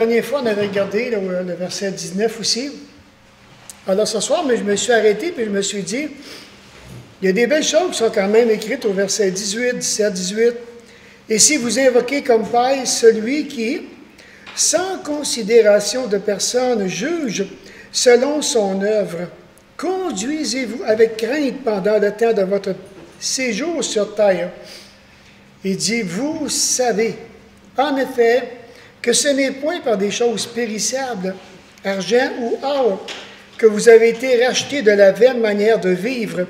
La dernière fois, on avait regardé là, le verset 19 aussi. Alors ce soir, mais je me suis arrêté et je me suis dit, il y a des belles choses qui sont quand même écrites au verset 18, 17, 18. Et si vous invoquez comme Père celui qui, sans considération de personne, juge selon son œuvre, conduisez-vous avec crainte pendant le temps de votre séjour sur terre. Il dit, vous savez, en effet, que ce n'est point par des choses périssables, argent ou or, que vous avez été rachetés de la vaine manière de vivre,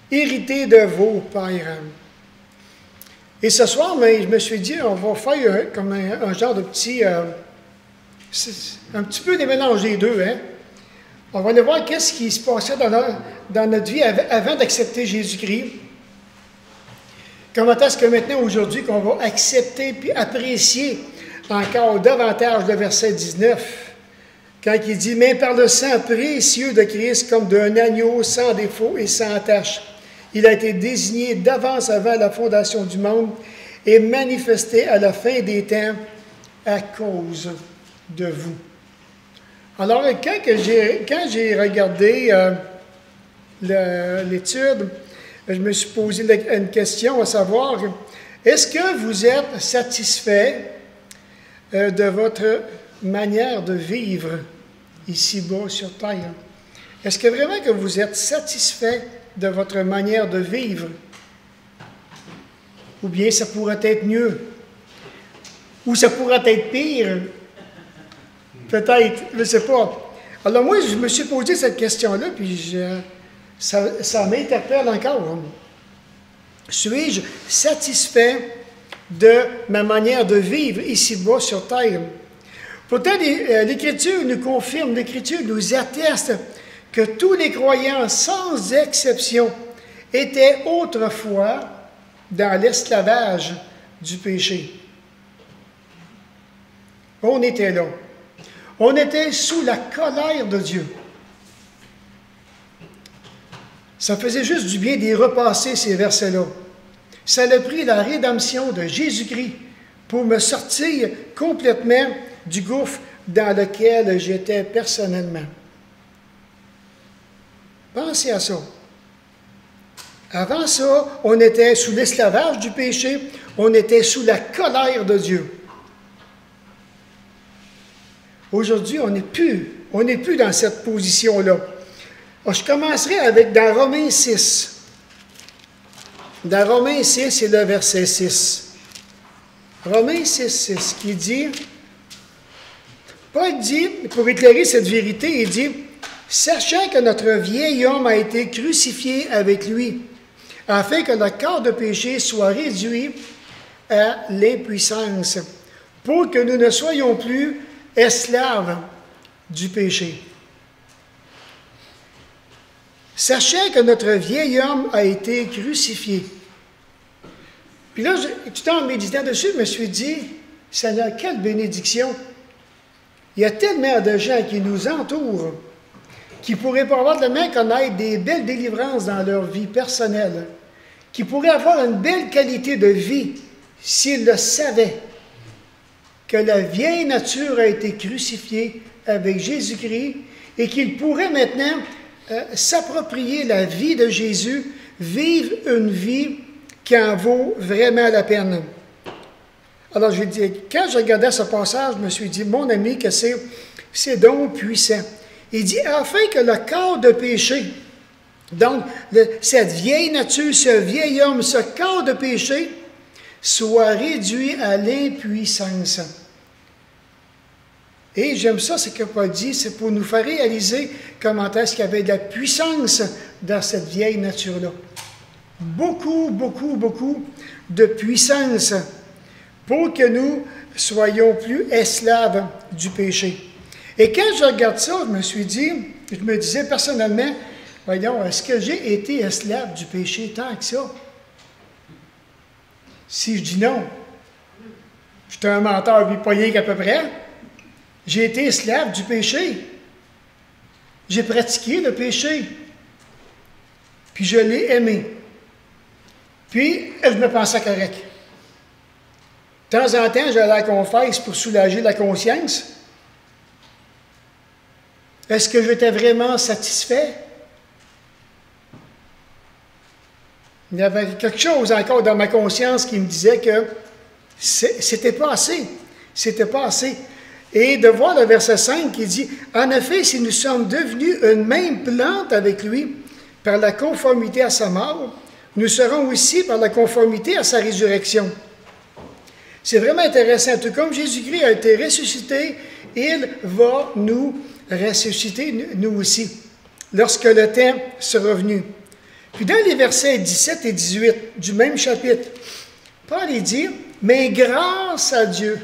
hérités de vos pères. Et ce soir, je me suis dit, on va faire comme un genre de petit, un petit peu des mélanges des deux. Hein? On va aller voir qu'est-ce qui se passait dans notre vie avant d'accepter Jésus-Christ. Comment est-ce que maintenant, aujourd'hui, qu'on va accepter puis apprécier encore davantage le verset 19, quand il dit « Mais par le sang précieux de Christ, comme d'un agneau sans défaut et sans tache, il a été désigné d'avance avant la fondation du monde et manifesté à la fin des temps à cause de vous. » Alors, quand j'ai regardé l'étude, je me suis posé une question à savoir, est-ce que vous êtes satisfait de votre manière de vivre ici-bas sur terre? Est-ce que vraiment que vous êtes satisfait de votre manière de vivre? Ou bien ça pourrait être mieux? Ou ça pourrait être pire? Peut-être, je ne sais pas. Alors moi, je me suis posé cette question-là, puis ça m'interpelle encore. Suis-je satisfait de ma manière de vivre ici-bas sur terre? Pourtant, l'Écriture nous confirme, l'Écriture nous atteste que tous les croyants, sans exception, étaient autrefois dans l'esclavage du péché. On était là. On était sous la colère de Dieu. Ça faisait juste du bien d'y repasser ces versets-là. Ça a pris la rédemption de Jésus-Christ pour me sortir complètement du gouffre dans lequel j'étais personnellement. Pensez à ça. Avant ça, on était sous l'esclavage du péché, on était sous la colère de Dieu. Aujourd'hui, on n'est plus dans cette position-là. Alors, je commencerai dans Romains 6. Dans Romains 6, c'est le verset 6. Romains 6, 6, qui dit, Paul dit, pour éclairer cette vérité, il dit, « Sachant que notre vieil homme a été crucifié avec lui, afin que notre corps de péché soit réduit à l'impuissance, pour que nous ne soyons plus esclaves du péché. » Sachant que notre vieil homme a été crucifié. Puis là, tout en méditant dessus, je me suis dit, Seigneur, quelle bénédiction! Il y a tellement de gens qui nous entourent, qui pourraient probablement connaître des belles délivrances dans leur vie personnelle, qui pourraient avoir une belle qualité de vie s'ils le savaient, que la vieille nature a été crucifiée avec Jésus-Christ et qu'ils pourraient maintenant s'approprier la vie de Jésus, vivre une vie qui en vaut vraiment la peine. Alors, quand je regardais ce passage, je me suis dit, mon ami, que c'est donc puissant. Il dit, afin que le corps de péché, donc cette vieille nature, ce vieil homme, ce corps de péché, soit réduit à l'impuissance. Et j'aime ça, ce que Paul dit, c'est pour nous faire réaliser comment est-ce qu'il y avait de la puissance dans cette vieille nature-là. Beaucoup, beaucoup, beaucoup de puissance pour que nous soyons plus esclaves du péché. Et quand je regarde ça, je me disais personnellement, voyons, est-ce que j'ai été esclave du péché tant que ça? Si je dis non, je suis un menteur bipoyé qu'à peu près. J'ai été esclave du péché. J'ai pratiqué le péché. Puis je l'ai aimé. Puis, je me pensais correct. De temps en temps, j'allais à la confesse pour soulager la conscience. Est-ce que j'étais vraiment satisfait? Il y avait quelque chose encore dans ma conscience qui me disait que c'était pas assez. C'était pas assez. Et de voir le verset 5 qui dit, « En effet, si nous sommes devenus une même plante avec lui par la conformité à sa mort, nous serons aussi par la conformité à sa résurrection. » C'est vraiment intéressant. Tout comme Jésus-Christ a été ressuscité, il va nous ressusciter, nous aussi, lorsque le temps sera venu. Puis dans les versets 17 et 18 du même chapitre, Paul dit, « Mais grâce à Dieu,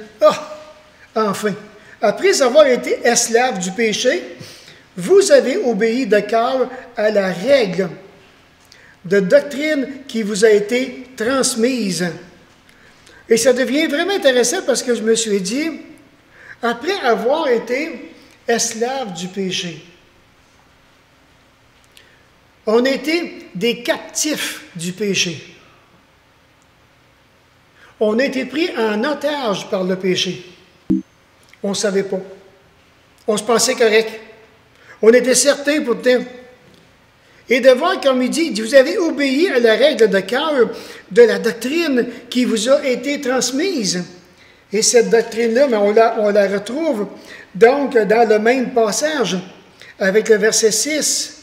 enfin, après avoir été esclaves du péché, vous avez obéi de cœur à la règle de doctrine qui vous a été transmise. » Et ça devient vraiment intéressant parce que je me suis dit, après avoir été esclaves du péché, on était des captifs du péché. On a été pris en otage par le péché. On ne savait pas. On se pensait correct. On était certain pourtant. Et de voir, comme il dit, vous avez obéi à la règle de cœur de la doctrine qui vous a été transmise. Et cette doctrine-là, on la retrouve donc dans le même passage avec le verset 6.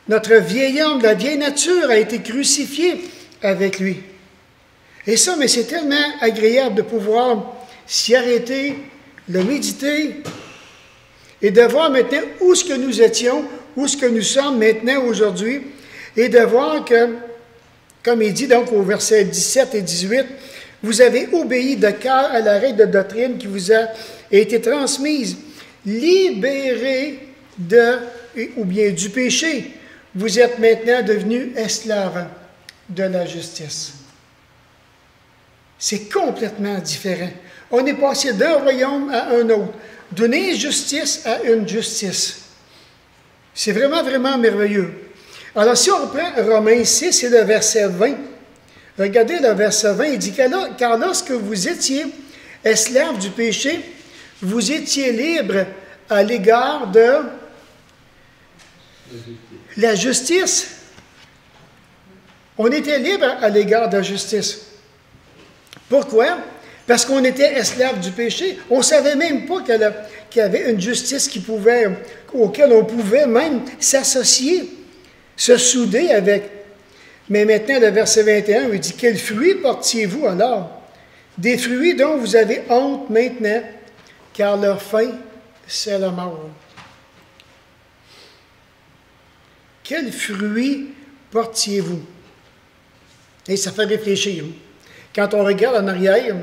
Notre vieil homme, la vieille nature, a été crucifiée avec lui. Et ça, mais c'est tellement agréable de pouvoir s'y arrêter, le méditer, et de voir maintenant où est-ce que nous étions, où est-ce que nous sommes maintenant aujourd'hui, et de voir que, comme il dit donc au verset 17 et 18, vous avez obéi de cœur à la règle de doctrine qui vous a été transmise, libérés ou bien du péché. Vous êtes maintenant devenus esclaves de la justice. C'est complètement différent. On est passé d'un royaume à un autre, d'une injustice à une justice. C'est vraiment, vraiment merveilleux. Alors, si on reprend Romains 6 et le verset 20, regardez le verset 20, il dit « Car lorsque vous étiez esclaves du péché, vous étiez libres à l'égard de la justice. » On était libre à l'égard de la justice. Pourquoi? Parce qu'on était esclaves du péché. On ne savait même pas qu'il y avait une justice auquel on pouvait même s'associer, se souder avec. Mais maintenant, le verset 21, il dit, « Quels fruits portiez-vous alors? Des fruits dont vous avez honte maintenant, car leur fin, c'est la mort. » Quels fruits portiez-vous? Et ça fait réfléchir. Quand on regarde en arrière,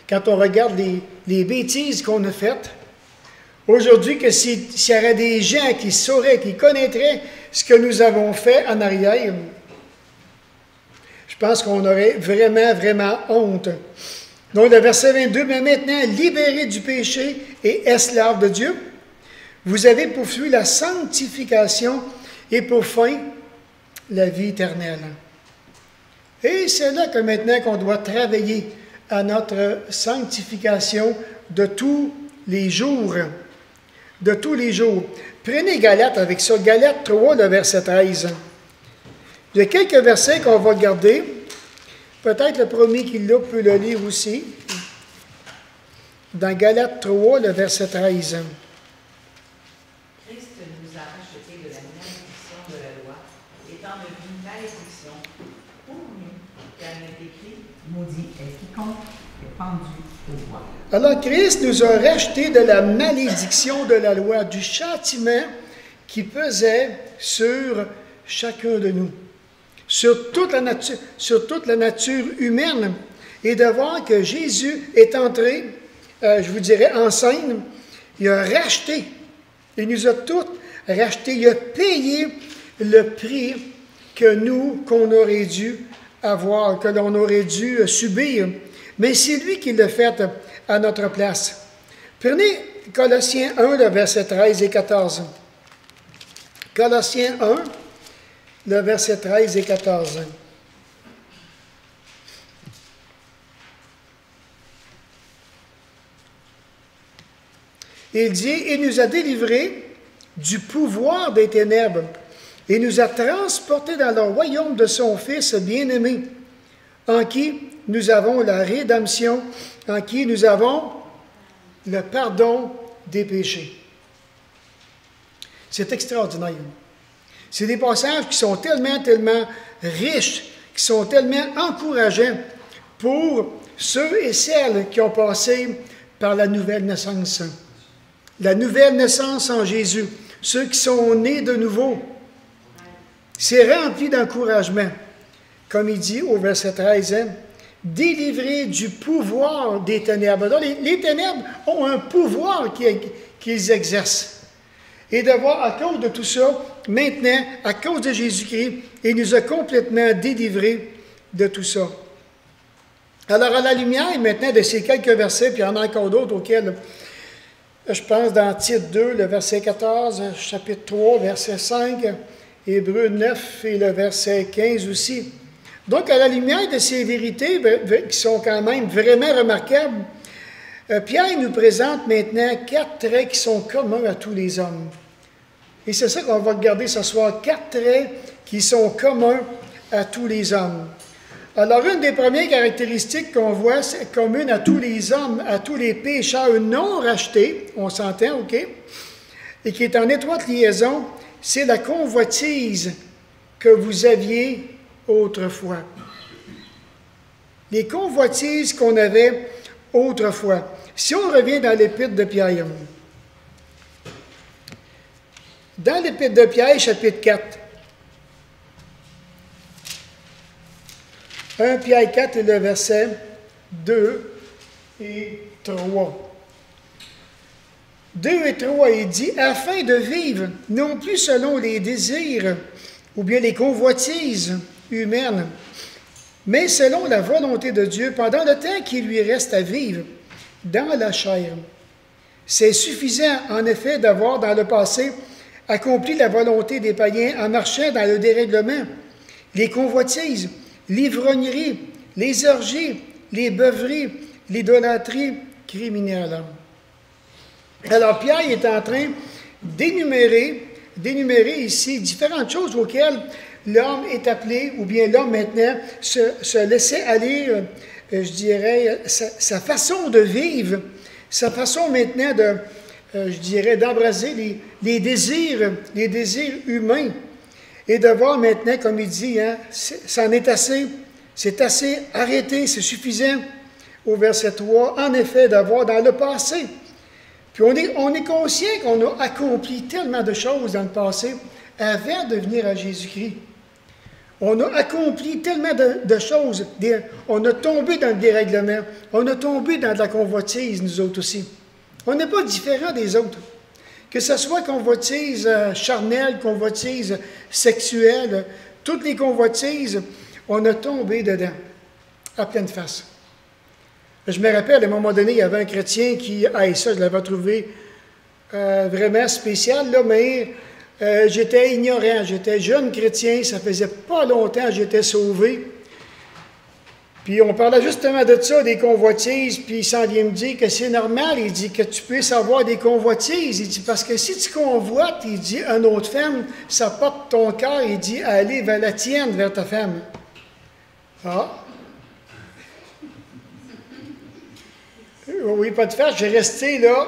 quand on regarde les bêtises qu'on a faites, aujourd'hui, que s'il y aurait des gens qui sauraient, qui connaîtraient ce que nous avons fait en arrière, je pense qu'on aurait vraiment, vraiment honte. Donc, le verset 22, « Mais maintenant, libérés du péché et esclaves de Dieu, vous avez poursuivi la sanctification et pour fin, la vie éternelle. » Et c'est là que maintenant qu'on doit travailler à notre sanctification de tous les jours. De tous les jours. Prenez Galates avec ça. Galates 3, le verset 13. Il y a quelques versets qu'on va regarder. Peut-être le premier qui l'a peut le lire aussi. Dans Galates 3, le verset 13. Christ nous a rachetés de la malédiction de la loi, étant devenu malédiction pour nous, car il est écrit, maudit est quiconque est pendu au bois. Alors, Christ nous a rachetés de la malédiction de la loi, du châtiment qui pesait sur chacun de nous, sur toute la nature humaine, et de voir que Jésus est entré, je vous dirais, en scène. Il a racheté, il nous a tous rachetés, il a payé le prix qu'on aurait dû avoir, que l'on aurait dû subir. Mais c'est lui qui l'a fait à notre place. Prenez Colossiens 1, le verset 13 et 14. Colossiens 1, le verset 13 et 14. Il dit, « Il nous a délivrés du pouvoir des ténèbres et nous a transportés dans le royaume de son Fils bien-aimé, en qui nous avons la rédemption, en qui nous avons le pardon des péchés. C'est extraordinaire. C'est des passages qui sont tellement riches, qui sont tellement encourageants pour ceux et celles qui ont passé par la nouvelle naissance. La nouvelle naissance en Jésus. Ceux qui sont nés de nouveau. C'est rempli d'encouragement. Comme il dit au verset 13, hein, délivrés du pouvoir des ténèbres. Donc, les ténèbres ont un pouvoir qu'ils exercent. Et de voir, à cause de tout ça, maintenant, à cause de Jésus-Christ, il nous a complètement délivrés de tout ça. Alors, à la lumière maintenant de ces quelques versets, puis il y en a encore d'autres auxquels je pense dans Tite 2, le verset 14, chapitre 3, verset 5, Hébreux 9 et le verset 15 aussi. Donc, à la lumière de ces vérités qui sont quand même vraiment remarquables, Pierre nous présente maintenant 4 traits qui sont communs à tous les hommes. Et c'est ça qu'on va regarder ce soir, 4 traits qui sont communs à tous les hommes. Alors, une des premières caractéristiques qu'on voit, c'est commune à tous les hommes, à tous les pécheurs non rachetés, on s'entend, OK? Et qui est en étroite liaison, c'est la convoitise que vous aviez autrefois. Les convoitises qu'on avait autrefois. Si on revient dans l'Épître de Pierre, dans l'Épître de Pierre, chapitre 4, 1 Pierre 4 et le verset 2 et 3. 2 et 3, il dit, afin de vivre, non plus selon les désirs ou bien les convoitises humaines, mais selon la volonté de Dieu, pendant le temps qu'il lui reste à vivre dans la chair. C'est suffisant, en effet, d'avoir dans le passé accompli la volonté des païens en marchant dans le dérèglement, les convoitises, l'ivrognerie, les orgies, les beuveries, l'idolâtrie criminelle. Alors, Pierre est en train d'énumérer ici différentes choses auxquelles l'homme est appelé, ou bien l'homme maintenant se laisser aller, je dirais, sa façon de vivre, sa façon maintenant de, je dirais, d'embraser les désirs humains. Et de voir maintenant, comme il dit, hein, c'en est assez, c'est assez, arrêté, c'est suffisant. Au verset 3, en effet, d'avoir dans le passé. Puis on est conscient qu'on a accompli tellement de choses dans le passé avant de venir à Jésus-Christ. On a accompli tellement de choses. On a tombé dans le dérèglement. On a tombé dans de la convoitise, nous autres aussi. On n'est pas différents des autres. Que ce soit convoitise charnelle, convoitise sexuelle, toutes les convoitises, on a tombé dedans, à pleine face. Je me rappelle, à un moment donné, il y avait un chrétien qui, ça, je l'avais trouvé vraiment spécial, là, mais j'étais ignorant, j'étais jeune chrétien, ça faisait pas longtemps que j'étais sauvé. Puis on parlait justement de ça, des convoitises, puis il s'en vient me dire que c'est normal, il dit que tu puisses avoir des convoitises. Il dit, parce que si tu convoites, il dit, une autre femme, ça porte ton cœur, il dit, à aller vers la tienne, vers ta femme. Ah! Oui, pas de faire, j'ai resté là,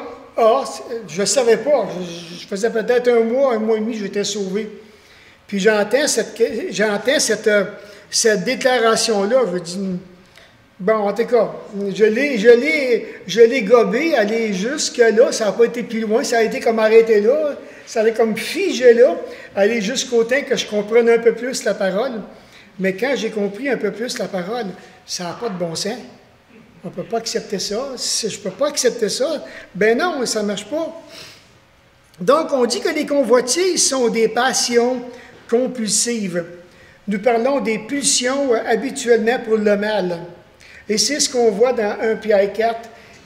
je ne savais pas, je faisais peut-être un mois et demi, j'étais sauvé. Puis j'entends cette déclaration-là, je dis, bon, en tout cas, je l'ai gobé, aller jusque-là, ça n'a pas été plus loin, ça a été comme arrêté là, ça a été comme figé là, aller jusqu'au temps que je comprenne un peu plus la parole. Mais quand j'ai compris un peu plus la parole, ça n'a pas de bon sens. On ne peut pas accepter ça. Si je ne peux pas accepter ça, ben non, ça ne marche pas. Donc, on dit que les convoitises sont des passions compulsives. Nous parlons des pulsions habituellement pour le mal. Et c'est ce qu'on voit dans 1 Pierre 4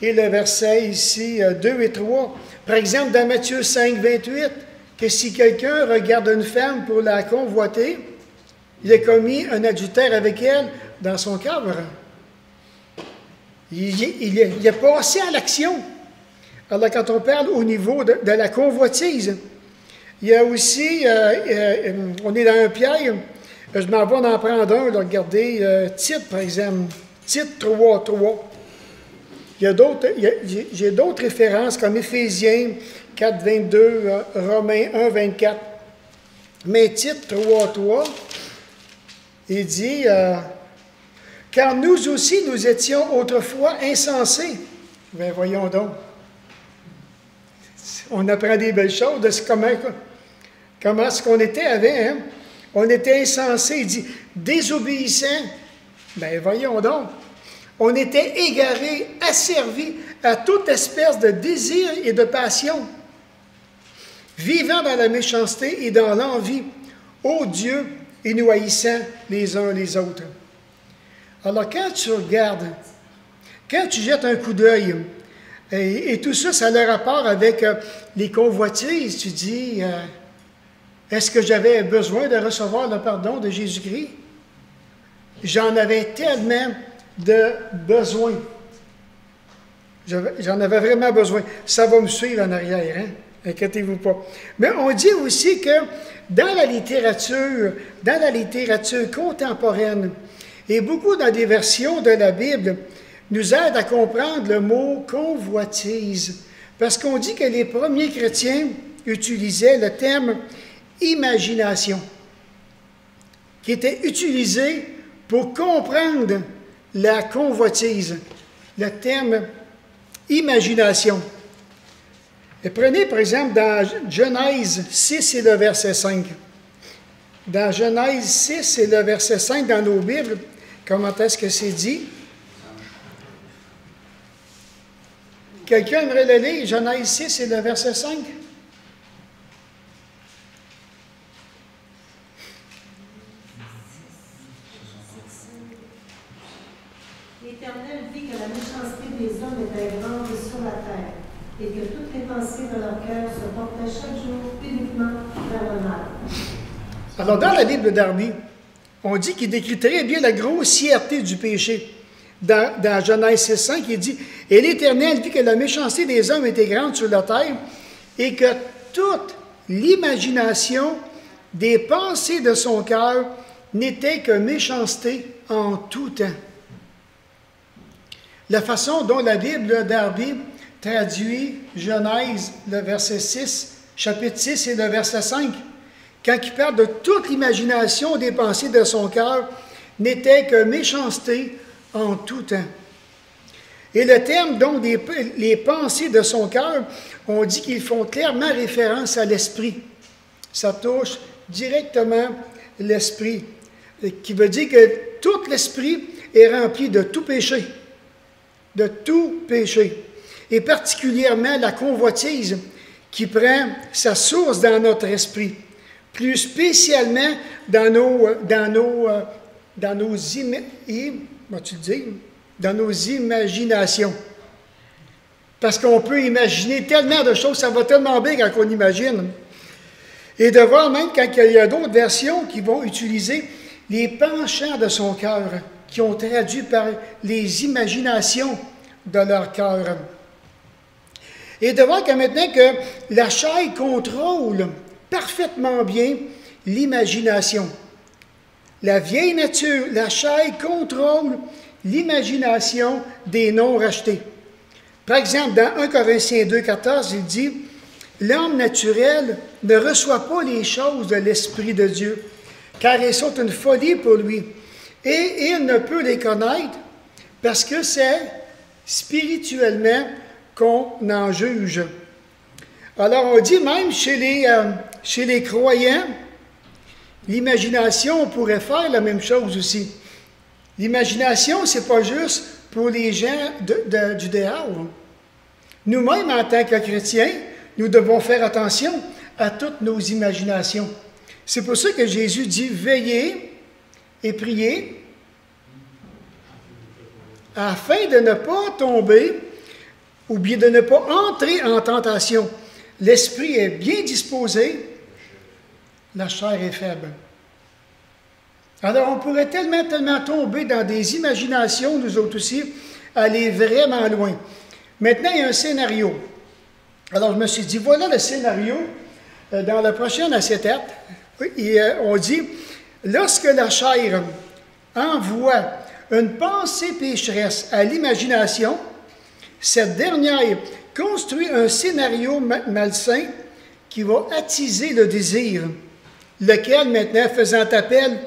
et le verset ici 2 et 3. Par exemple, dans Matthieu 5, 28, que si quelqu'un regarde une femme pour la convoiter, il a commis un adultère avec elle dans son cœur. Il est passé à l'action. Alors, quand on parle au niveau de la convoitise, Il y a aussi, on est dans un Pierre, je m'en vais en prendre un, là, regardez, Tite, par exemple, Tite 3:3. Il y a d'autres, j'ai d'autres références comme Éphésiens 4:22, Romains 1:24. Mais Tite 3:3, il dit, car nous aussi, nous étions autrefois insensés. Ben voyons donc. On apprend des belles choses de comment est-ce qu'on était avant. Hein? On était insensés, il dit, désobéissants. Ben voyons donc. On était égarés, asservis à toute espèce de désir et de passion, vivant dans la méchanceté et dans l'envie, odieux et nous haïssant les uns les autres. Alors quand tu regardes, quand tu jettes un coup d'œil, et tout ça, ça a le rapport avec les convoitises, tu dis, est-ce que j'avais besoin de recevoir le pardon de Jésus-Christ? J'en avais tellement de besoin. J'en avais vraiment besoin. Ça va me suivre en arrière, hein? Inquiétez-vous pas. Mais on dit aussi que dans la littérature contemporaine, et beaucoup dans des versions de la Bible, nous aident à comprendre le mot convoitise. Parce qu'on dit que les premiers chrétiens utilisaient le terme imagination, qui était utilisé pour comprendre la convoitise, le terme imagination. Et prenez par exemple dans Genèse 6 et le verset 5. Dans Genèse 6 et le verset 5 dans nos Bibles, comment est-ce que c'est dit? Quelqu'un aimerait le lire, Genèse 6 et le verset 5? L'Éternel vit que la méchanceté des hommes était grande sur la terre, et que toutes les pensées de leur cœur se portaient chaque jour uniquement vers le mal. Alors, dans la Bible d'Arby, on dit qu'il décrit très bien la grossièreté du péché. Dans Genèse 6:5, il dit « Et l'Éternel vit que la méchanceté des hommes était grande sur la terre, et que toute l'imagination des pensées de son cœur n'était que méchanceté en tout temps. » La façon dont la Bible d'Arby traduit Genèse, le verset 6, chapitre 6 et le verset 5, quand il parle de toute l'imagination des pensées de son cœur, n'était que méchanceté en tout temps. Et le terme, donc, les pensées de son cœur, on dit qu'ils font clairement référence à l'esprit. Ça touche directement l'esprit, qui veut dire que tout l'esprit est rempli de tout péché. De tout péché. Et particulièrement la convoitise qui prend sa source dans notre esprit. Plus spécialement dans nos imaginations. Parce qu'on peut imaginer tellement de choses, ça va tellement bien quand on imagine. Et de voir même quand il y a d'autres versions qui vont utiliser les penchants de son cœur, qui ont traduit par les imaginations de leur cœur. Et de voir que maintenant que la chair contrôle parfaitement bien l'imagination. La vieille nature, la chair contrôle l'imagination des non-rachetés. Par exemple, dans 1 Corinthiens 2,14, il dit « L'homme naturel ne reçoit pas les choses de l'Esprit de Dieu, car elles sont une folie pour lui, et il ne peut les connaître parce que c'est spirituellement qu'on en juge. » Alors, on dit même chez les croyants, l'imagination, on pourrait faire la même chose aussi. L'imagination, ce n'est pas juste pour les gens du dehors. Nous-mêmes, en tant que chrétiens, nous devons faire attention à toutes nos imaginations. C'est pour ça que Jésus dit « Veillez et priez afin de ne pas tomber ou bien de ne pas entrer en tentation. L'esprit est bien disposé, la chair est faible. » Alors, on pourrait tellement tomber dans des imaginations, nous autres aussi, aller vraiment loin. Maintenant, il y a un scénario. Alors, je me suis dit, voilà le scénario dans la prochaine acétate, on dit, lorsque la chair envoie une pensée pécheresse à l'imagination, cette dernière construit un scénario malsain qui va attiser le désir, lequel, maintenant, faisant appel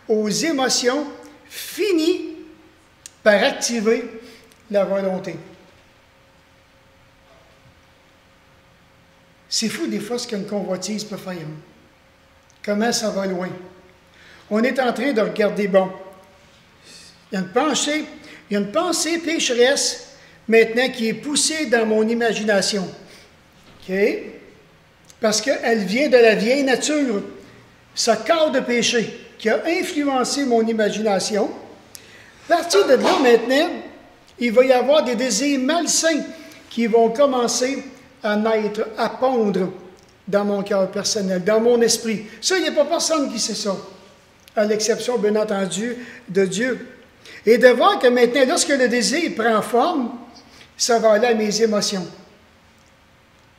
aux émotions, finit par activer la volonté. C'est fou des fois ce qu'une convoitise peut faire. Comment ça va loin. On est en train de regarder, bon, il y a une pensée pécheresse maintenant qui est poussée dans mon imagination. OK? Parce qu'elle vient de la vieille nature, ce corps de péché qui a influencé mon imagination. À partir de là, maintenant, il va y avoir des désirs malsains qui vont commencer à naître, à pondre dans mon cœur personnel, dans mon esprit. Ça, il n'y a pas personne qui sait ça, à l'exception, bien entendu, de Dieu. Et de voir que maintenant, lorsque le désir prend forme, ça va aller à mes émotions.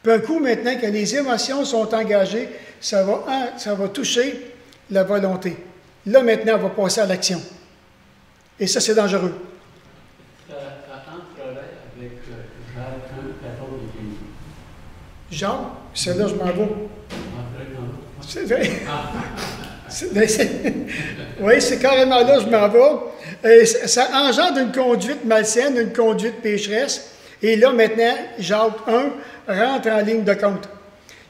Puis un coup, maintenant que les émotions sont engagées, ça va toucher la volonté. Là, maintenant, on va passer à l'action. Et ça, c'est dangereux. Ça entrerait avec Jacques 1, 14 et 15. Jean, c'est là que je m'en vais. C'est vrai. Oui, c'est carrément là que je m'en vais. Et ça engendre une conduite malsaine, une conduite pécheresse. Et là, maintenant, Jacques 1 rentre en ligne de compte.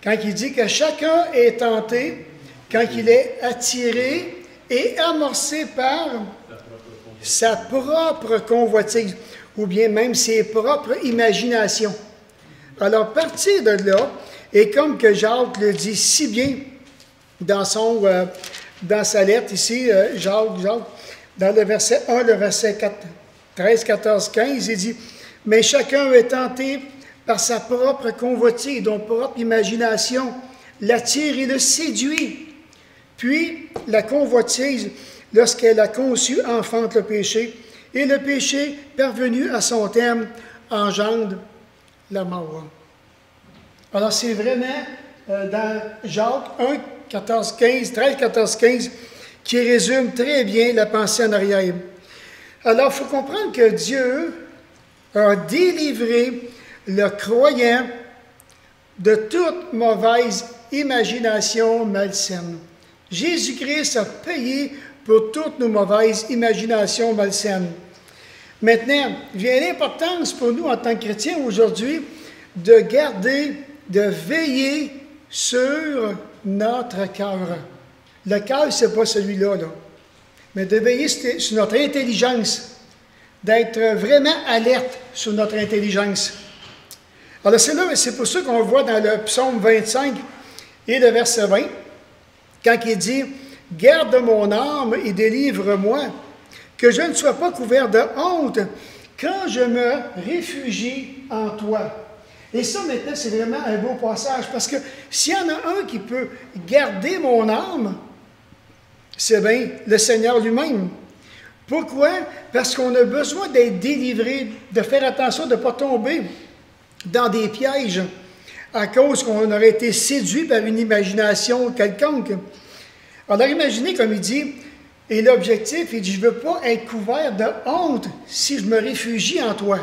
Quand il dit que chacun est tenté, quand il est attiré et amorcé par sa propre convoitise, ou bien même ses propres imaginations. Alors, partir de là, et comme que Jacques le dit si bien dans sa lettre ici, Jacques, dans le verset 1, le verset 13, 14, 15, il dit « Mais chacun est tenté par sa propre convoitise, dont propre imagination, l'attire et le séduit. Puis, la convoitise, lorsqu'elle a conçu, enfante le péché, et le péché, parvenu à son terme, engendre la mort. » Alors, c'est vraiment dans Jacques 1, 14, 15, 13, 14, 15, qui résume très bien la pensée en arrière. Alors, il faut comprendre que Dieu a délivré le croyant de toute mauvaise imagination malsaine. Jésus-Christ a payé pour toutes nos mauvaises imaginations malsaines. Maintenant, vient l'importance pour nous en tant que chrétiens aujourd'hui de garder, de veiller sur notre cœur. Le cœur, ce n'est pas celui-là, là. Mais de veiller sur notre intelligence, d'être vraiment alerte sur notre intelligence. Alors c'est pour ça qu'on voit dans le psaume 25 et le verset 20, quand il dit « Garde mon âme et délivre-moi, que je ne sois pas couvert de honte quand je me réfugie en toi. » Et ça, maintenant, c'est vraiment un beau passage, parce que s'il y en a un qui peut garder mon âme, c'est bien le Seigneur lui-même. Pourquoi? Parce qu'on a besoin d'être délivré, de faire attention de ne pas tomber dans des pièges à cause qu'on aurait été séduit par une imagination quelconque. Alors imaginez, comme il dit, et l'objectif, il dit, je ne veux pas être couvert de honte si je me réfugie en toi.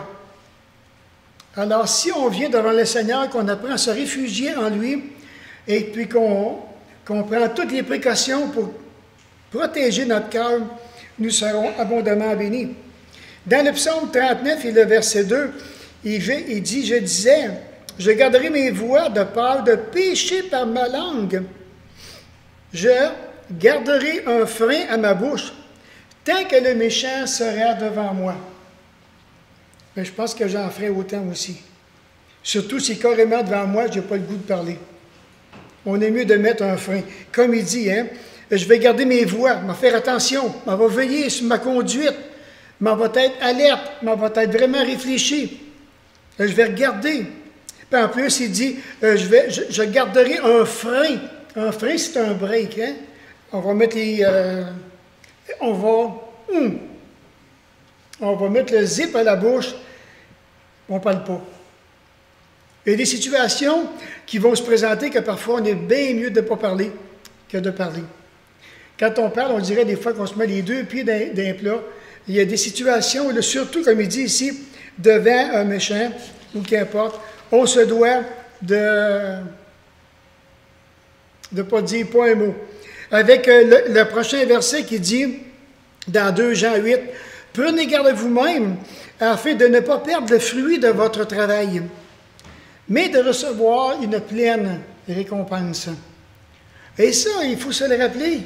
Alors si on vient devant le Seigneur, qu'on apprend à se réfugier en lui, et puis qu'on prend toutes les précautions pour protéger notre cœur, nous serons abondamment bénis. Dans le psaume 39 et le verset 2, il dit, je disais, je garderai mes voies de peur de pécher par ma langue. Je garderai un frein à ma bouche, tant que le méchant sera devant moi. Mais je pense que j'en ferai autant aussi. Surtout si carrément devant moi, je n'ai pas le goût de parler. On est mieux de mettre un frein. Comme il dit, hein, je vais garder mes voies, m'en faire attention, m'en va veiller sur ma conduite, m'en va être alerte, m'en va être vraiment réfléchi. Je vais regarder. Puis en plus, il dit, je garderai un frein. Un frein, c'est un break. Hein? On va mettre on va mettre le zip à la bouche. On ne parle pas. Il y a des situations qui vont se présenter que parfois on est bien mieux de ne pas parler que de parler. Quand on parle, on dirait des fois qu'on se met les deux pieds d'un plat. Il y a des situations, là, surtout comme il dit ici, devant un méchant, ou qu'importe, on se doit de ne pas dire pas un mot. Avec le prochain verset qui dit, dans 2 Jean 8, « Prenez garde à vous-même, afin de ne pas perdre le fruit de votre travail, mais de recevoir une pleine récompense. » Et ça, il faut se le rappeler.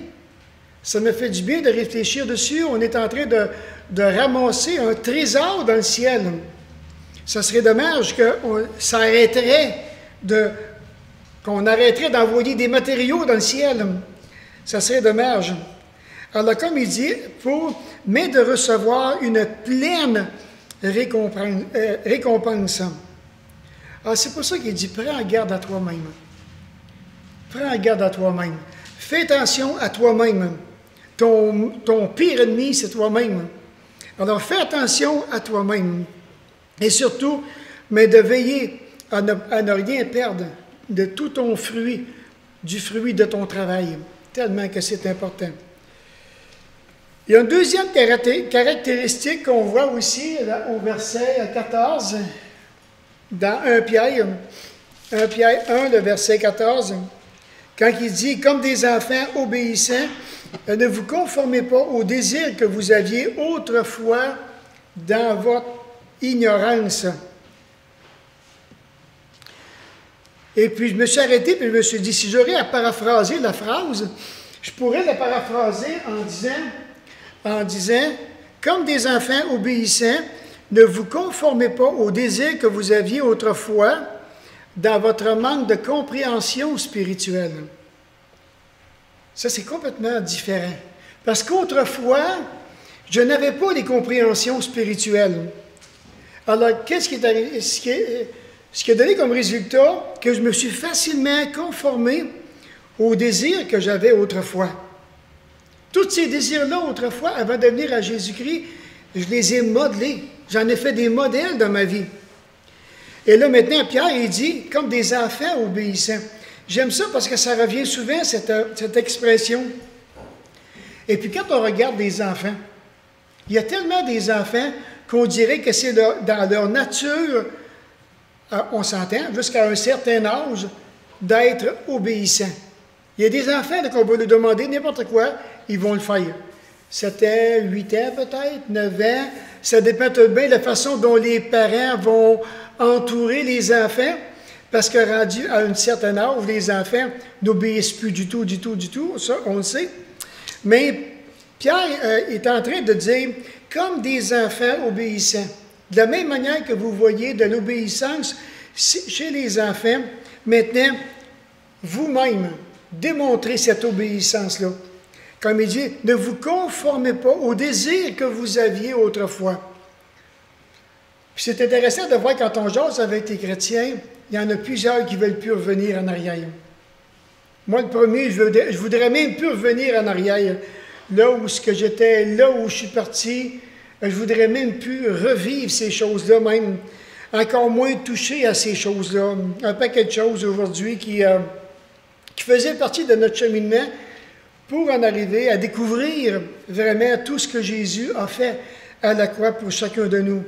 Ça me fait du bien de réfléchir dessus. On est en train de ramasser un trésor dans le ciel. Ça serait dommage qu'on arrêterait d'envoyer des matériaux dans le ciel. Ça serait dommage. Alors, comme il dit, mais de recevoir une pleine récompense. Alors, c'est pour ça qu'il dit, prends garde à toi-même. Prends garde à toi-même. Fais attention à toi-même. Ton pire ennemi, c'est toi-même. Alors, fais attention à toi-même. Et surtout, mais de veiller à ne rien perdre de tout ton fruit, du fruit de ton travail. Tellement que c'est important. Il y a une deuxième caractéristique qu'on voit aussi là, au verset 14, dans 1 Pierre 1, le verset 14, quand il dit « Comme des enfants obéissants, ne vous conformez pas aux désirs que vous aviez autrefois dans votre ignorance. » Et puis, je me suis arrêté, puis je me suis dit, si j'aurais à paraphraser la phrase, je pourrais la paraphraser en disant, comme des enfants obéissants, ne vous conformez pas aux désirs que vous aviez autrefois dans votre manque de compréhension spirituelle. Ça, c'est complètement différent. Parce qu'autrefois, je n'avais pas les compréhensions spirituelles. Alors, qu'est-ce qui est arrivé? Ce qui a donné comme résultat que je me suis facilement conformé aux désirs que j'avais autrefois. Tous ces désirs-là, autrefois, avant de venir à Jésus-Christ, je les ai modelés. J'en ai fait des modèles dans ma vie. Et là, maintenant, Pierre, il dit, comme des enfants obéissants. J'aime ça parce que ça revient souvent, cette expression. Et puis, quand on regarde des enfants, il y a tellement des enfants qu'on dirait que c'est dans leur nature, on s'entend, jusqu'à un certain âge, d'être obéissants. Il y a des enfants qu'on va leur demander n'importe quoi, ils vont le faire. 7 ans, 8 ans peut-être, 9 ans. Ça dépend tout bien de la façon dont les parents vont entourer les enfants, parce que rendu à un certain âge, les enfants n'obéissent plus du tout, ça on le sait. Mais Pierre est en train de dire, comme des enfants obéissants. De la même manière que vous voyez de l'obéissance chez les enfants, maintenant, vous-même, démontrez cette obéissance-là. Comme il dit, ne vous conformez pas aux désirs que vous aviez autrefois. Puis c'est intéressant de voir quand on jase avec les chrétiens, il y en a plusieurs qui ne veulent plus revenir en arrière. Moi, le premier, je voudrais même plus revenir en arrière. Là où j'étais, là où je suis parti, je voudrais même plus revivre ces choses-là, même encore moins toucher à ces choses-là. Un paquet de choses aujourd'hui qui faisaient partie de notre cheminement pour en arriver à découvrir vraiment tout ce que Jésus a fait à la croix pour chacun de nous.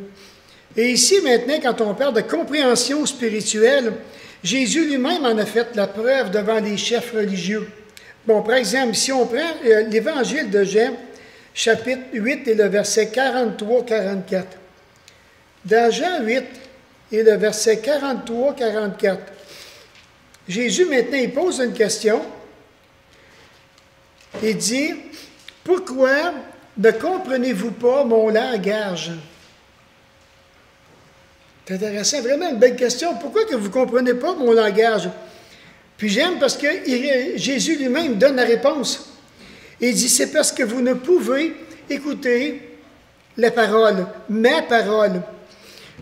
Et ici, maintenant, quand on parle de compréhension spirituelle, Jésus lui-même en a fait la preuve devant les chefs religieux. Bon, par exemple, si on prend l'Évangile de Jean, chapitre 8 et le verset 43-44. Dans Jean 8 et le verset 43-44, Jésus, maintenant, il pose une question. Il dit, « Pourquoi ne comprenez-vous pas mon langage? » C'est intéressant, vraiment une belle question. Pourquoi que vous ne comprenez pas mon langage? Puis j'aime parce que Jésus lui-même donne la réponse. Il dit, c'est parce que vous ne pouvez écouter la parole, ma parole.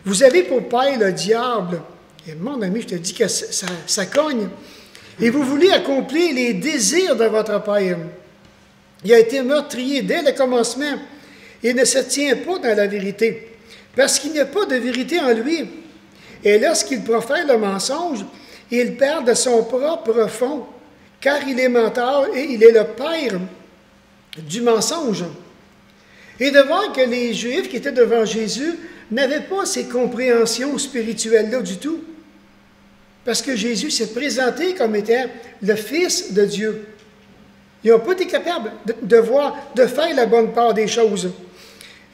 Vous avez pour père le diable. Et mon ami, je te dis que ça cogne. Et vous voulez accomplir les désirs de votre père. Il a été meurtrier dès le commencement et ne se tient pas dans la vérité, parce qu'il n'y a pas de vérité en lui. Et lorsqu'il profère le mensonge, il perd de son propre fond, car il est menteur et il est le père du mensonge. Et de voir que les Juifs qui étaient devant Jésus n'avaient pas ces compréhensions spirituelles-là du tout. Parce que Jésus s'est présenté comme étant le Fils de Dieu. Ils n'ont pas été capables de faire la bonne part des choses.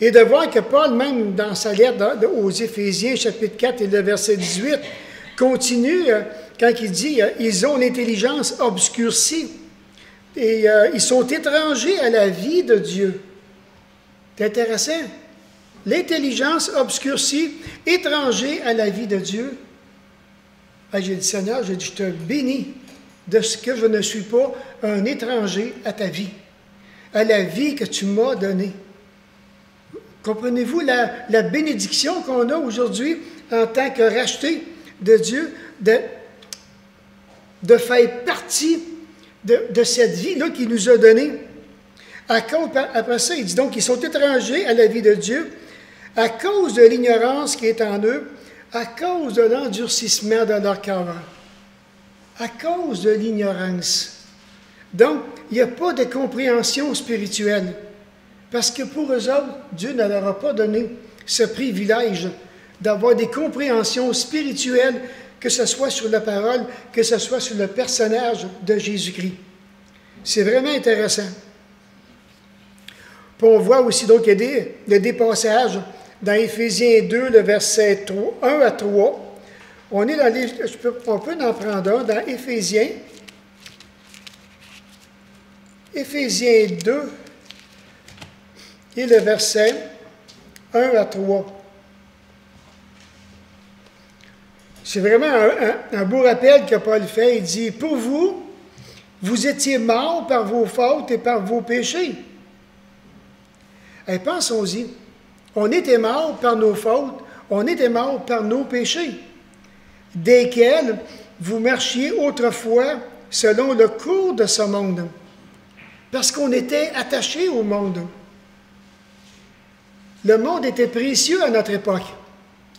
Et de voir que Paul, même dans sa lettre aux Éphésiens, chapitre 4 et le verset 18, continue quand il dit « Ils ont l'intelligence obscurcie et ils sont étrangers à la vie de Dieu. » C'est intéressant. L'intelligence obscurcie, étranger à la vie de Dieu. J'ai dit, Seigneur, je te bénis de ce que je ne suis pas un étranger à ta vie, à la vie que tu m'as donnée. Comprenez-vous la bénédiction qu'on a aujourd'hui en tant que racheté de Dieu, de faire partie de cette vie-là qu'il nous a donnée. Après ça, il dit donc qu'ils sont étrangers à la vie de Dieu à cause de l'ignorance qui est en eux, à cause de l'endurcissement de leur cœur, à cause de l'ignorance. Donc, il n'y a pas de compréhension spirituelle, parce que pour eux autres, Dieu ne leur a pas donné ce privilège d'avoir des compréhensions spirituelles, que ce soit sur la parole, que ce soit sur le personnage de Jésus-Christ. C'est vraiment intéressant. Puis on voit aussi, donc, il y a des passages dans Éphésiens 2, le verset 1 à 3. On peut en prendre un dans Éphésiens 2 et le verset 1 à 3. C'est vraiment un beau rappel que Paul fait. Il dit, « Pour vous, vous étiez morts par vos fautes et par vos péchés. » Et pensons-y. On était morts par nos fautes, on était morts par nos péchés, desquels vous marchiez autrefois selon le cours de ce monde, parce qu'on était attachés au monde. Le monde était précieux à notre époque,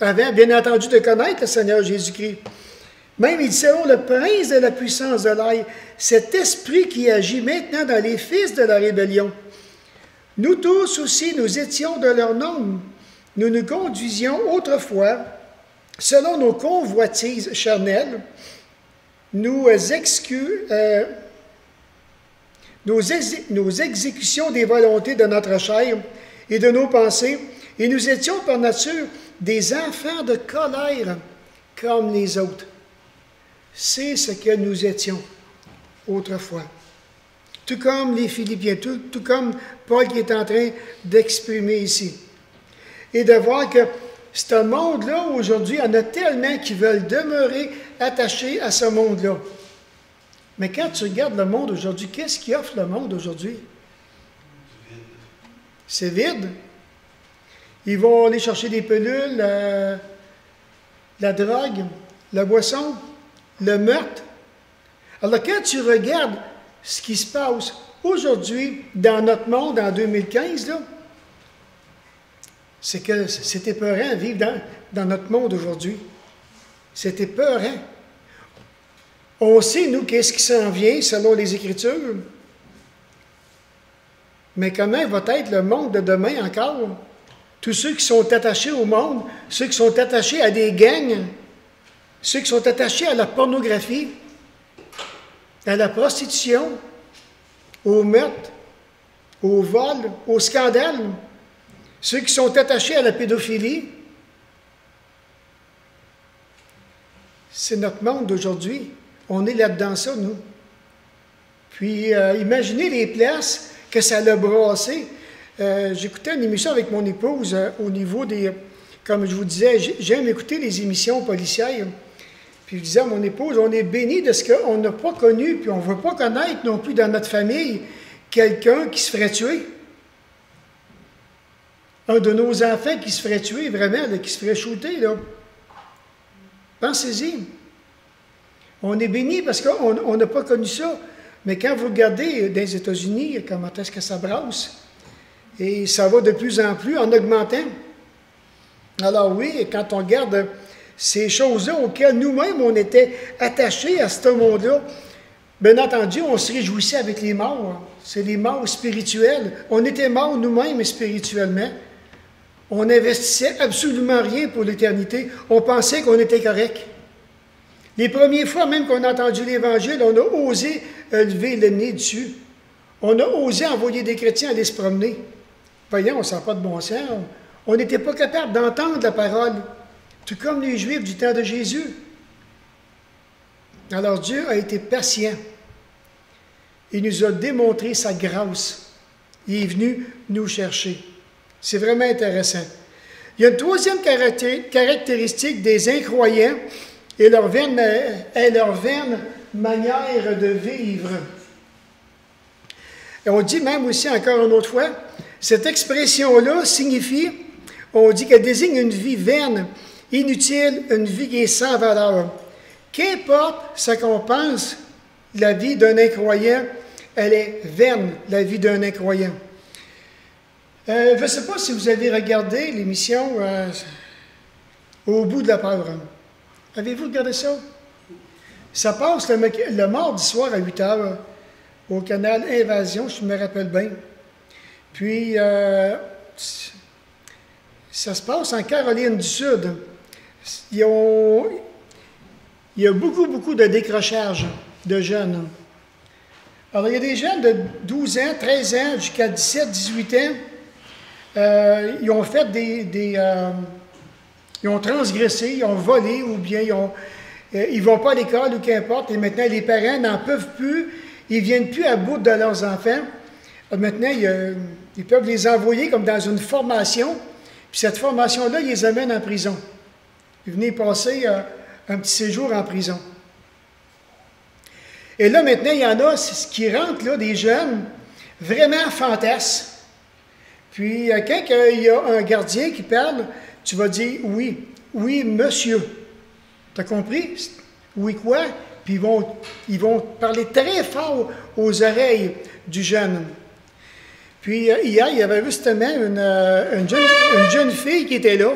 avant, bien entendu, de connaître le Seigneur Jésus-Christ. Même, il dit, selon le prince de la puissance de l'air, cet esprit qui agit maintenant dans les fils de la rébellion. Nous tous aussi, nous étions de leur nombre. Nous nous conduisions autrefois, selon nos convoitises charnelles, nos exécutions des volontés de notre chair et de nos pensées, et nous étions par nature des enfants de colère comme les autres. C'est ce que nous étions autrefois. Tout comme les Philippiens, tout comme Paul qui est en train d'exprimer ici. Et de voir que ce monde-là, aujourd'hui, il y en a tellement qui veulent demeurer attachés à ce monde-là. Mais quand tu regardes le monde aujourd'hui, qu'est-ce qui offre le monde aujourd'hui? C'est vide. Ils vont aller chercher des pilules, la drogue, la boisson, le meurtre. Alors quand tu regardes ce qui se passe aujourd'hui dans notre monde en 2015, là, c'est que c'est épeurant de vivre dans notre monde aujourd'hui. C'est épeurant. On sait, nous, qu'est-ce qui s'en vient selon les Écritures. Mais comment va être le monde de demain encore? Tous ceux qui sont attachés au monde, ceux qui sont attachés à des gangs, ceux qui sont attachés à la pornographie, à la prostitution, au meurtre, au vol, au scandale, ceux qui sont attachés à la pédophilie. C'est notre monde d'aujourd'hui. On est là-dedans, ça, nous. Puis, imaginez les places que ça l'a brassé. J'écoutais une émission avec mon épouse au niveau des... Comme je vous disais, j'aime écouter les émissions policières. Puis je disais à mon épouse, on est béni de ce qu'on n'a pas connu, puis on ne veut pas connaître non plus dans notre famille quelqu'un qui se ferait tuer. Un de nos enfants qui se ferait tuer, vraiment, là, qui se ferait shooter, là. Pensez-y. On est béni parce qu'on n'a pas connu ça. Mais quand vous regardez dans les États-Unis, comment est-ce que ça brasse? Et ça va de plus en plus en augmentant. Alors oui, quand on regarde ces choses-là auxquelles nous-mêmes on était attachés à ce monde-là. Bien entendu, on se réjouissait avec les morts. C'est les morts spirituels. On était morts nous-mêmes spirituellement. On n'investissait absolument rien pour l'éternité. On pensait qu'on était correct. Les premières fois même qu'on a entendu l'Évangile, on a osé lever le nez dessus. On a osé envoyer des chrétiens aller se promener. Voyons, ça n'a pas de bon sens. On n'était pas capable d'entendre la parole, tout comme les Juifs du temps de Jésus. Alors Dieu a été patient. Il nous a démontré sa grâce. Il est venu nous chercher. C'est vraiment intéressant. Il y a une troisième caractéristique des incroyants et leur vaine manière de vivre. Et on dit même aussi encore une autre fois, cette expression-là signifie, on dit qu'elle désigne une vie vaine, inutile, une vie qui est sans valeur. Qu'importe ce qu'on pense, la vie d'un incroyant, elle est vaine, la vie d'un incroyant. Je ne sais pas si vous avez regardé l'émission Au bout de la peur. Avez-vous regardé ça? Ça passe le mardi soir à 8 heures au canal Invasion, je me rappelle bien. Puis, ça se passe en Caroline du Sud. Il y a beaucoup de décrochage de jeunes. Alors, il y a des jeunes de 12 ans, 13 ans, jusqu'à 17, 18 ans. Ils ont fait ils ont transgressé, ils ont volé, ou bien ils ne vont pas à l'école, ou qu'importe, et maintenant les parents n'en peuvent plus, ils ne viennent plus à bout de leurs enfants. Maintenant, ils peuvent les envoyer comme dans une formation, puis cette formation-là, ils les amènent en prison. Ils venaient passer un petit séjour en prison. Et là, maintenant, il y en a qui rentrent, là, des jeunes, vraiment fantasmes. Puis, quand il y a un gardien qui parle, tu vas dire « oui, oui, monsieur ». Tu as compris? Oui, quoi? Puis ils vont parler très fort aux oreilles du jeune. Puis, hier, il y avait justement une jeune fille qui était là.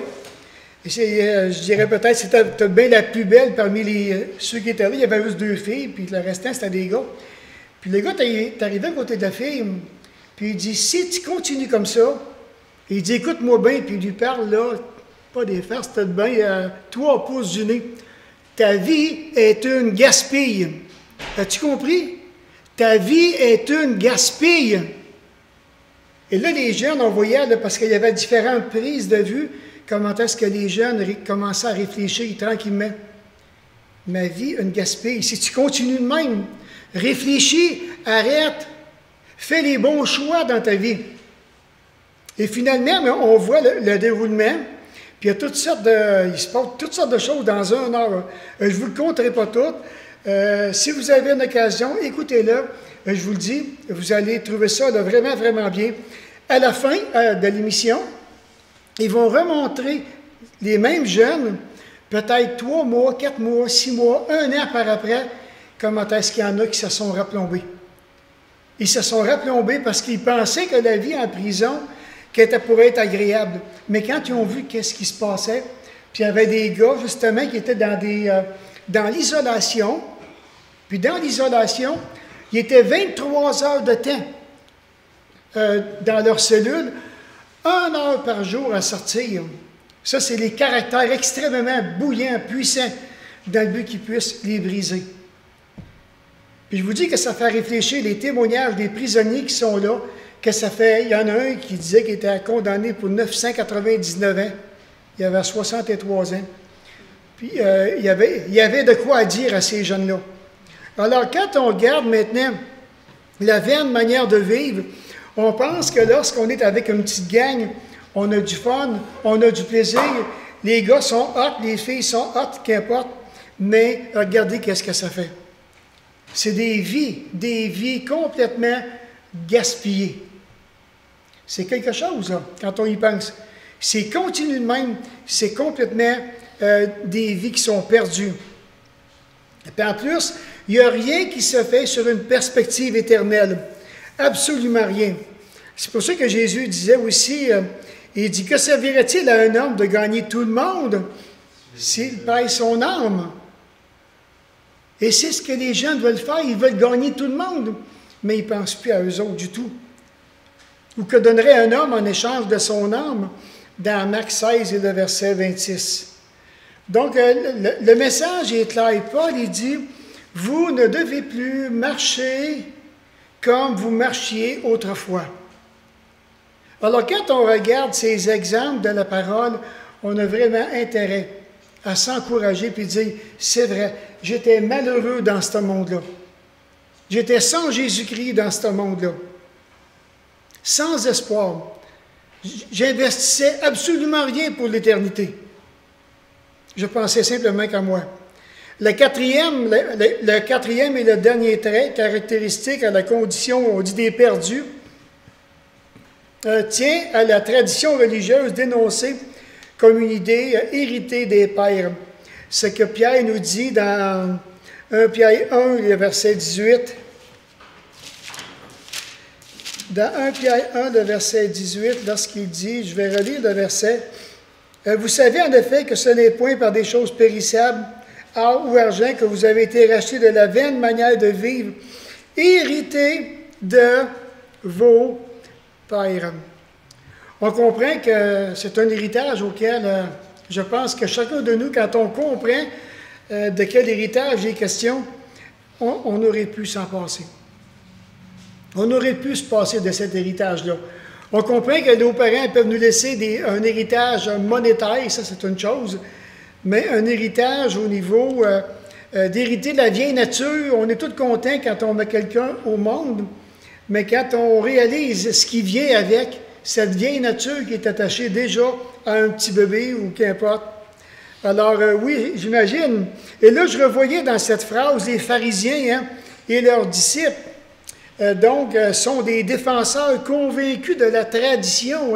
Et je dirais peut-être c'était bien la plus belle parmi ceux qui étaient là. Il y avait juste 2 filles, puis le restant, c'était des gars. Puis le gars est arrivé à côté de la fille. Puis il dit, si tu continues comme ça, il dit, écoute-moi bien, puis il lui parle là, pas des farces, peut-être bien 3 pouces du nez. Ta vie est une gaspille. As-tu compris? Ta vie est une gaspille. Et là, les jeunes, on voyait, là, parce qu'il y avait différentes prises de vue, comment est-ce que les jeunes commençaient à réfléchir tranquillement. Ma vie, une gaspille. Si tu continues de même, réfléchis, arrête. Fais les bons choix dans ta vie. Et finalement, on voit le déroulement, puis il se passe toutes sortes de choses dans 1 heure. Je ne vous le conterai pas tout. Si vous avez une occasion, écoutez-le. Je vous le dis, vous allez trouver ça là, vraiment, vraiment bien. À la fin de l'émission, ils vont remontrer les mêmes jeunes, peut-être 3 mois, 4 mois, 6 mois, 1 an par après, comment est-ce qu'il y en a qui se sont replombés. Ils se sont replombés parce qu'ils pensaient que la vie en prison, qu'elle pourrait être agréable. Mais quand ils ont vu qu'est-ce qui se passait, puis il y avait des gars, justement, qui étaient dans l'isolation, puis dans l'isolation, il était 23 heures de temps dans leur cellule, 1 heure par jour à sortir. Ça, c'est les caractères extrêmement bouillants, puissants, dans le but qu'ils puissent les briser. Puis je vous dis que ça fait réfléchir les témoignages des prisonniers qui sont là, que ça fait, il y en a un qui disait qu'il était condamné pour 999 ans, il avait 63 ans. Puis il y avait de quoi dire à ces jeunes-là. Alors quand on regarde maintenant la vaine manière de vivre, on pense que lorsqu'on est avec une petite gang, on a du fun, on a du plaisir, les gars sont hot, les filles sont hot, qu'importe, mais regardez qu'est-ce que ça fait. C'est des vies complètement gaspillées. C'est quelque chose, là, quand on y pense. C'est continu de même, c'est complètement des vies qui sont perdues. Et puis en plus, il n'y a rien qui se fait sur une perspective éternelle. Absolument rien. C'est pour ça que Jésus disait aussi, il dit, que servirait-il à un homme de gagner tout le monde s'il paye son âme. Et c'est ce que les gens veulent faire. Ils veulent gagner tout le monde, mais ils ne pensent plus à eux autres du tout. Ou que donnerait un homme en échange de son âme dans Marc 16 et le verset 26. Donc, le message est clair. Paul, il dit, « Vous ne devez plus marcher comme vous marchiez autrefois. » Alors, quand on regarde ces exemples de la parole, on a vraiment intérêt à s'encourager et dire, « C'est vrai, j'étais malheureux dans ce monde-là. J'étais sans Jésus-Christ dans ce monde-là. Sans espoir. J'investissais absolument rien pour l'éternité. Je pensais simplement qu'à moi. » Le quatrième et le dernier trait caractéristique à la condition, on dit, des perdus, tient à la tradition religieuse dénoncée comme une idée héritée des pères. Ce que Pierre nous dit dans 1 Pierre 1, le verset 18. Dans 1 Pierre 1, le verset 18, lorsqu'il dit, je vais relire le verset, « Vous savez en effet que ce n'est point par des choses périssables, or ou argent, que vous avez été rachetés de la vaine manière de vivre, hérités de vos pères. » On comprend que c'est un héritage auquel je pense que chacun de nous, quand on comprend de quel héritage il est question, on aurait pu s'en passer. On aurait pu se passer de cet héritage-là. On comprend que nos parents peuvent nous laisser un héritage monétaire, ça c'est une chose, mais un héritage au niveau d'hériter de la vieille nature, on est tous contents quand on met quelqu'un au monde, mais quand on réalise ce qui vient avec, cette vieille nature qui est attachée déjà à un petit bébé ou qu'importe. Alors oui, j'imagine. Et là, je revoyais dans cette phrase les pharisiens et leurs disciples, sont des défenseurs convaincus de la tradition.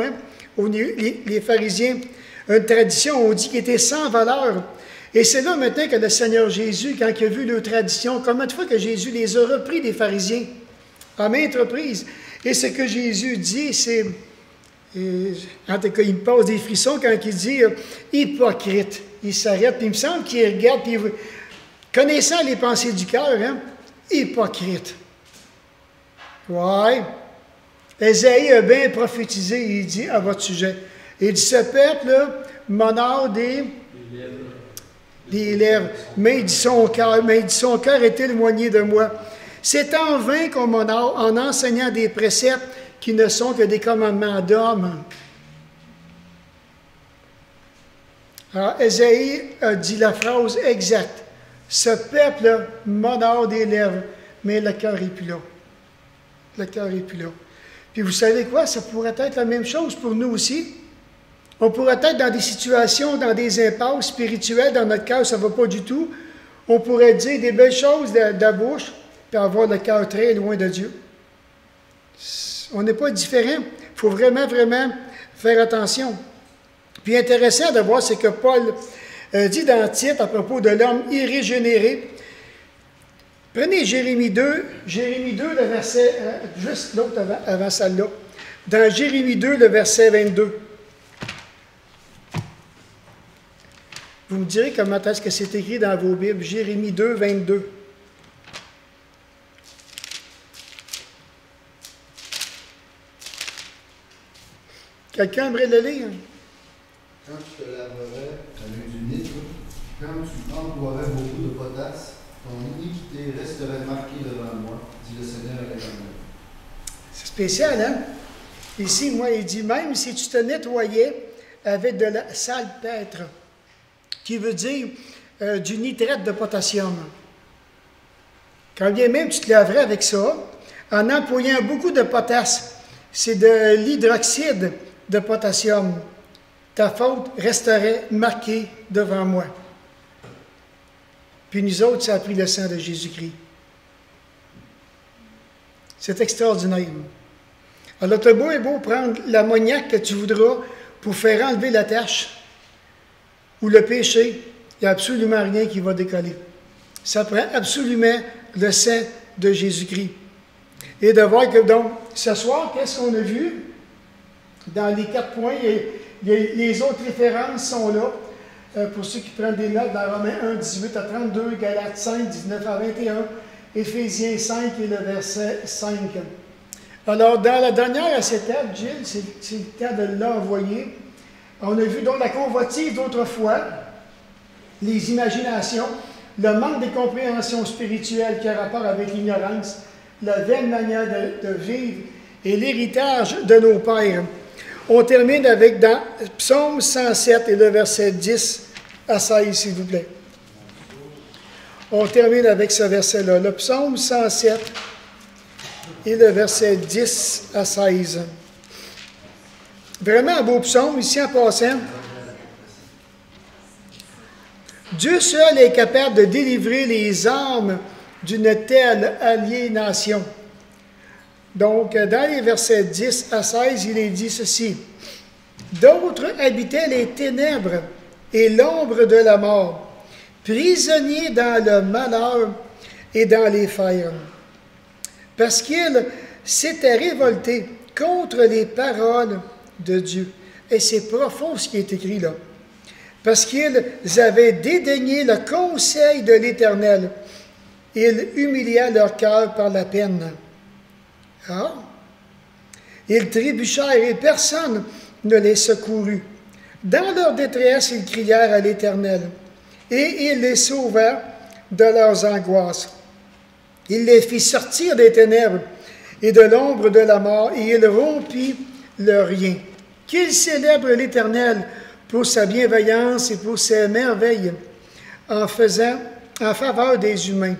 Les pharisiens, une tradition, on dit, qui était sans valeur. Et c'est là maintenant que le Seigneur Jésus, quand il a vu leur tradition, combien de fois que Jésus les a repris des pharisiens, à maintes reprises. Et ce que Jésus dit, c'est, en tout cas, il me passe des frissons quand il dit hypocrite. Il s'arrête, puis il me semble qu'il regarde, puis connaissant les pensées du cœur, hypocrite. Ouais. Ésaïe a bien prophétisé, il dit à votre sujet. Il dit, ce peuple-là m'honore des lèvres, mais il dit son cœur est éloigné de moi. C'est en vain qu'on m'honore en enseignant des préceptes qui ne sont que des commandements d'hommes. Alors, Ésaïe a dit la phrase exacte. Ce peuple m'honore des lèvres, mais le cœur n'est plus là. Le cœur n'est plus là. Puis vous savez quoi? Ça pourrait être la même chose pour nous aussi. On pourrait être dans des situations, dans des impasses spirituelles, dans notre cœur, ça ne va pas du tout. On pourrait dire des belles choses de la bouche, puis avoir le cœur très loin de Dieu. On n'est pas différent. Il faut vraiment, vraiment faire attention. Puis intéressant de voir, c'est que Paul dit dans Tite à propos de l'homme irrégénéré. Prenez Jérémie 2, le verset, juste l'autre avant celle-là. Dans Jérémie 2, le verset 22. Vous me direz comment est-ce que c'est écrit dans vos Bibles. Jérémie 2, 22. Quelqu'un aimerait le lire? Quand tu te laverais avec du nitre, quand tu emploierais beaucoup de potasse, ton iniquité resterait marquée devant moi, dit le Seigneur à l'Éternel. C'est spécial, hein? Ici, moi, il dit, même si tu te nettoyais avec de la salpêtre, qui veut dire du nitrate de potassium. Quand bien même tu te laverais avec ça, en employant beaucoup de potasse, c'est de l'hydroxyde de potassium, ta faute resterait marquée devant moi. Puis nous autres, ça a pris le sang de Jésus-Christ. C'est extraordinaire. Alors, tu as beau et beau prendre l'ammoniaque que tu voudras pour faire enlever la tache ou le péché, il n'y a absolument rien qui va décoller. Ça prend absolument le sang de Jésus-Christ. Et de voir que, donc, ce soir, qu'est-ce qu'on a vu? Dans les 4 points, les autres références sont là. Pour ceux qui prennent des notes, dans Romains 1, 18 à 32, Galates 5, 19 à 21, Éphésiens 5 et le verset 5. Alors, dans la dernière à cette étape, Gilles, c'est le temps de l'envoyer. On a vu donc la convoitise d'autrefois, les imaginations, le manque de compréhension spirituelle qui a rapport avec l'ignorance, la vaine manière de vivre et l'héritage de nos pères. On termine avec dans Psaume 107 et le verset 10 à 16, s'il vous plaît. On termine avec ce verset-là, le Psaume 107 et le verset 10 à 16. Vraiment un beau psaume, ici en passant. Dieu seul est capable de délivrer les âmes d'une telle aliénation. Donc, dans les versets 10 à 16, il est dit ceci. D'autres habitaient les ténèbres et l'ombre de la mort, prisonniers dans le malheur et dans les fers, parce qu'ils s'étaient révoltés contre les paroles de Dieu. Et c'est profond ce qui est écrit là. Parce qu'ils avaient dédaigné le conseil de l'Éternel. Ils humiliaient leur cœur par la peine. Ah! Ils trébuchèrent et personne ne les secourut. Dans leur détresse, ils crièrent à l'Éternel. Et il les sauva de leurs angoisses. Il les fit sortir des ténèbres et de l'ombre de la mort, et il rompit leur rien. Qu'ils célèbrent l'Éternel pour sa bienveillance et pour ses merveilles en faveur des humains.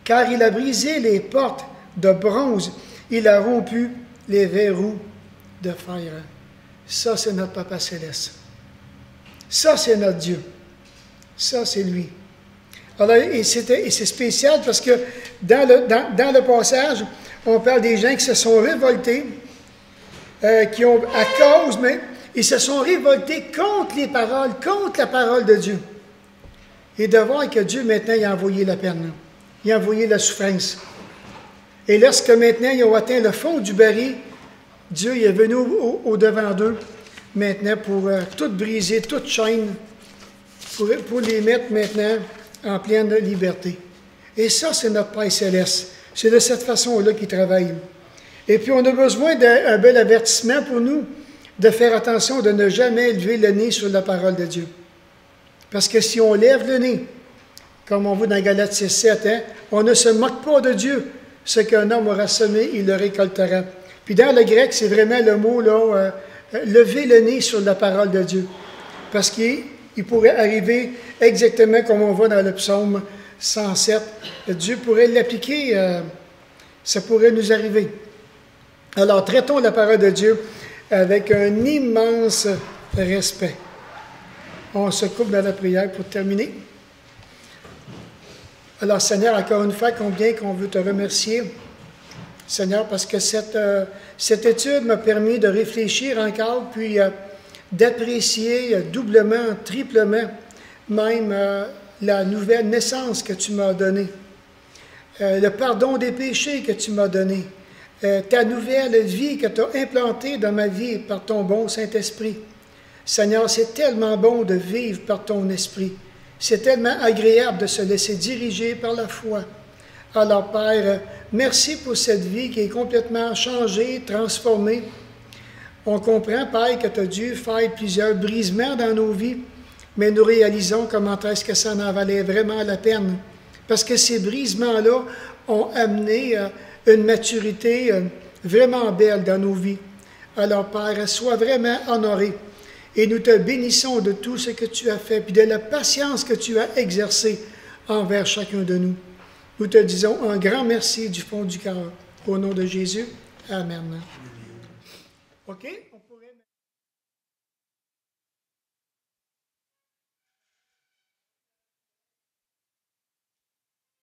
Car il a brisé les portes de bronze, il a rompu les verrous de fer. Ça, c'est notre Papa Céleste. Ça, c'est notre Dieu. Ça, c'est lui. Alors, et c'est spécial parce que dans le passage, on parle des gens qui se sont révoltés, qui ont, à cause, mais ils se sont révoltés contre les paroles, contre la parole de Dieu. Et de voir que Dieu, maintenant, il a envoyé la peine. Il a envoyé la souffrance. Et lorsque maintenant, ils ont atteint le fond du baril, Dieu il est venu au-devant d'eux, maintenant, pour tout briser, toute chaîne, pour les mettre maintenant en pleine liberté. Et ça, c'est notre Père Céleste. C'est de cette façon-là qu'il travaille. Et puis, on a besoin d'un bel avertissement pour nous, de faire attention de ne jamais lever le nez sur la parole de Dieu. Parce que si on lève le nez, comme on voit dans Galates 6:7, hein, on ne se moque pas de Dieu. Ce qu'un homme aura semé, il le récoltera. Puis dans le grec, c'est vraiment le mot, là, lever le nez sur la parole de Dieu. Parce qu'il pourrait arriver exactement comme on voit dans le psaume 107. Dieu pourrait l'appliquer, ça pourrait nous arriver. Alors, traitons la parole de Dieu avec un immense respect. On se coupe dans la prière pour terminer. Alors, Seigneur, encore une fois, combien qu'on veut te remercier, Seigneur, parce que cette étude m'a permis de réfléchir encore, puis d'apprécier doublement, triplement, même la nouvelle naissance que tu m'as donnée, le pardon des péchés que tu m'as donné, ta nouvelle vie que tu as implantée dans ma vie par ton bon Saint-Esprit. Seigneur, c'est tellement bon de vivre par ton Esprit. C'est tellement agréable de se laisser diriger par la foi. Alors, Père, merci pour cette vie qui est complètement changée, transformée. On comprend, Père, que tu as dû faire plusieurs brisements dans nos vies, mais nous réalisons comment est-ce que ça en valait vraiment la peine. Parce que ces brisements-là ont amené une maturité vraiment belle dans nos vies. Alors, Père, sois vraiment honoré. Et nous te bénissons de tout ce que tu as fait, puis de la patience que tu as exercée envers chacun de nous. Nous te disons un grand merci du fond du cœur. Au nom de Jésus, Amen. OK?